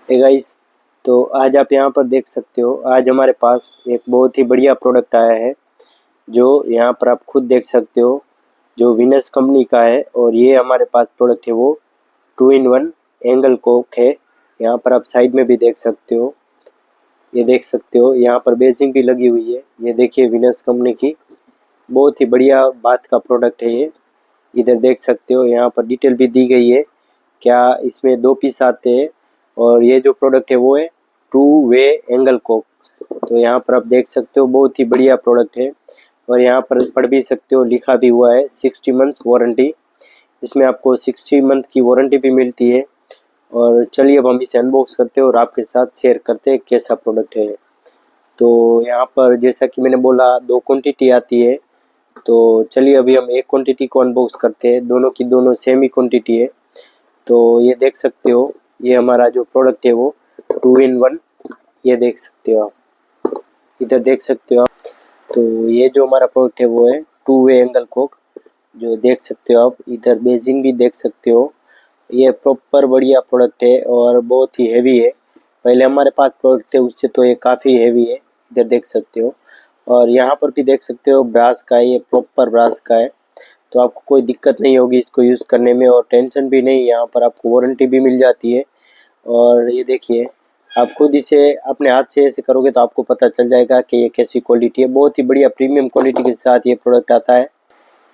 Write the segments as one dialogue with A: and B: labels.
A: Hey guys, तो आज आप यहाँ पर देख सकते हो। आज हमारे पास एक बहुत ही बढ़िया प्रोडक्ट आया है, जो यहाँ पर आप खुद देख सकते हो, जो विनस कंपनी का है। और ये हमारे पास प्रोडक्ट है वो 2 in 1 एंगल कोक है। यहाँ पर आप साइड में भी देख सकते हो, ये देख सकते हो, यहाँ पर बेसिंग भी लगी हुई है। ये देखिए विनस कंपनी की बहुत ही बढ़िया बात का प्रोडक्ट है ये। इधर देख सकते हो, यहाँ पर डिटेल भी दी गई है, क्या इसमें 2 पीस आते हैं। और ये जो प्रोडक्ट है वो है 2 वे एंगल कोक। तो यहाँ पर आप देख सकते हो, बहुत ही बढ़िया प्रोडक्ट है। और यहाँ पर पढ़ भी सकते हो, लिखा भी हुआ है 60 मंथ्स वारंटी। इसमें आपको 60 मंथ की वारंटी भी मिलती है। और चलिए अब हम इसे अनबॉक्स करते हैं और आपके साथ शेयर करते हैं कैसा प्रोडक्ट है। तो यहाँ पर जैसा कि मैंने बोला 2 क्वांटिटी आती है। तो चलिए अभी हम एक क्वांटिटी को अनबॉक्स करते हैं। दोनों की दोनों सेम ही क्वांटिटी है। तो ये देख सकते हो, ये हमारा जो प्रोडक्ट है वो 2 in 1, ये देख सकते हो आप, इधर देख सकते हो आप। तो ये जो हमारा प्रोडक्ट है वो है 2 वे एंगल कोक, जो देख सकते हो आप। इधर बेजिंग भी देख सकते हो। ये प्रॉपर बढ़िया प्रोडक्ट है और बहुत ही हैवी है। पहले हमारे पास प्रोडक्ट थे उससे तो ये काफ़ी हैवी है, इधर देख सकते हो। और यहाँ पर भी देख सकते हो ब्रास का है, ये प्रॉपर ब्रास का है। तो आपको कोई दिक्कत नहीं होगी इसको यूज़ करने में, और टेंशन भी नहीं। यहाँ पर आपको वारंटी भी मिल जाती है। और ये देखिए, आप खुद इसे अपने हाथ से ऐसे करोगे तो आपको पता चल जाएगा कि ये कैसी क्वालिटी है। बहुत ही बढ़िया प्रीमियम क्वालिटी के साथ ये प्रोडक्ट आता है।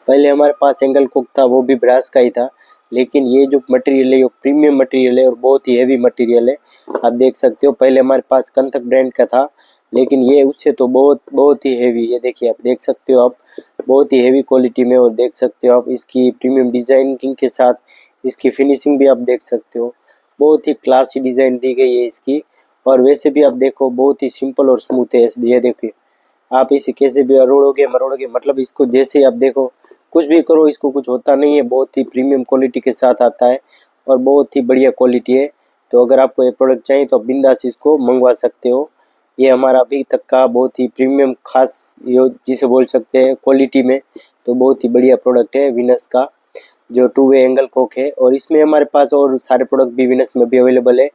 A: पहले हमारे पास एंगल कोक था, वो भी ब्रास का ही था, लेकिन ये जो मटेरियल है वो प्रीमियम मटेरियल है और बहुत ही हैवी मटेरियल है। आप देख सकते हो, पहले हमारे पास कंतक ब्रांड का था, लेकिन ये उससे तो बहुत बहुत ही हैवी। ये देखिए, आप देख सकते हो आप, बहुत ही हैवी क्वालिटी में। और देख सकते हो आप इसकी प्रीमियम डिज़ाइनिंग के साथ इसकी फिनिशिंग भी आप देख सकते हो। बहुत ही क्लासी डिज़ाइन दी गई है इसकी। और वैसे भी आप देखो, बहुत ही सिंपल और स्मूथ है। ये देखिए, आप इसे कैसे भी अरोड़ोगे मरोड़ोगे, मतलब इसको जैसे आप देखो, कुछ भी करो इसको कुछ होता नहीं है। बहुत ही प्रीमियम क्वालिटी के साथ आता है और बहुत ही बढ़िया क्वालिटी है। तो अगर आपको ये प्रोडक्ट चाहिए तो आप बिंदास इसको मंगवा सकते हो। ये हमारा अभी तक का बहुत ही प्रीमियम खास, ये जिसे बोल सकते हैं क्वालिटी में, तो बहुत ही बढ़िया प्रोडक्ट है विनस का, जो 2 वे एंगल कोक है। और इसमें हमारे पास और सारे प्रोडक्ट भी विनस में भी अवेलेबल है,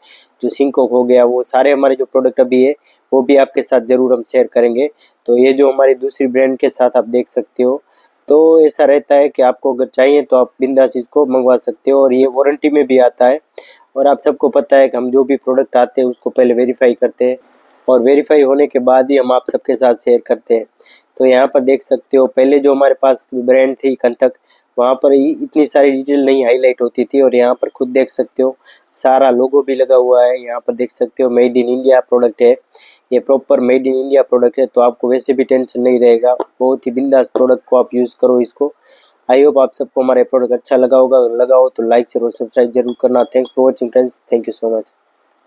A: जो सिंकोक हो गया, वो सारे हमारे जो प्रोडक्ट अभी है वो भी आपके साथ ज़रूर हम शेयर करेंगे। तो ये जो हमारी दूसरी ब्रांड के साथ आप देख सकते हो। तो ऐसा रहता है कि आपको अगर चाहिए तो आप बिंदास इसको मंगवा सकते हो, और ये वारंटी में भी आता है। और आप सबको पता है कि हम जो भी प्रोडक्ट आते हैं उसको पहले वेरीफाई करते हैं, और वेरीफाई होने के बाद ही हम आप सबके साथ शेयर करते हैं। तो यहाँ पर देख सकते हो, पहले जो हमारे पास ब्रांड थी कंतक, वहाँ पर इतनी सारी डिटेल नहीं हाईलाइट होती थी। और यहाँ पर खुद देख सकते हो, सारा लोगो भी लगा हुआ है। यहाँ पर देख सकते हो मेड इन इंडिया प्रोडक्ट है, ये proper made in India product है। तो आपको वैसे भी टेंशन नहीं रहेगा, बहुत ही बिंदास प्रोडक्ट को आप यूज़ करो इसको। आई होप आप सबको हमारे प्रोडक्ट अच्छा लगा होगा। लगा हो तो लाइक शेयर और सब्सक्राइब जरूर करना। Thanks for watching friends, thank you so much.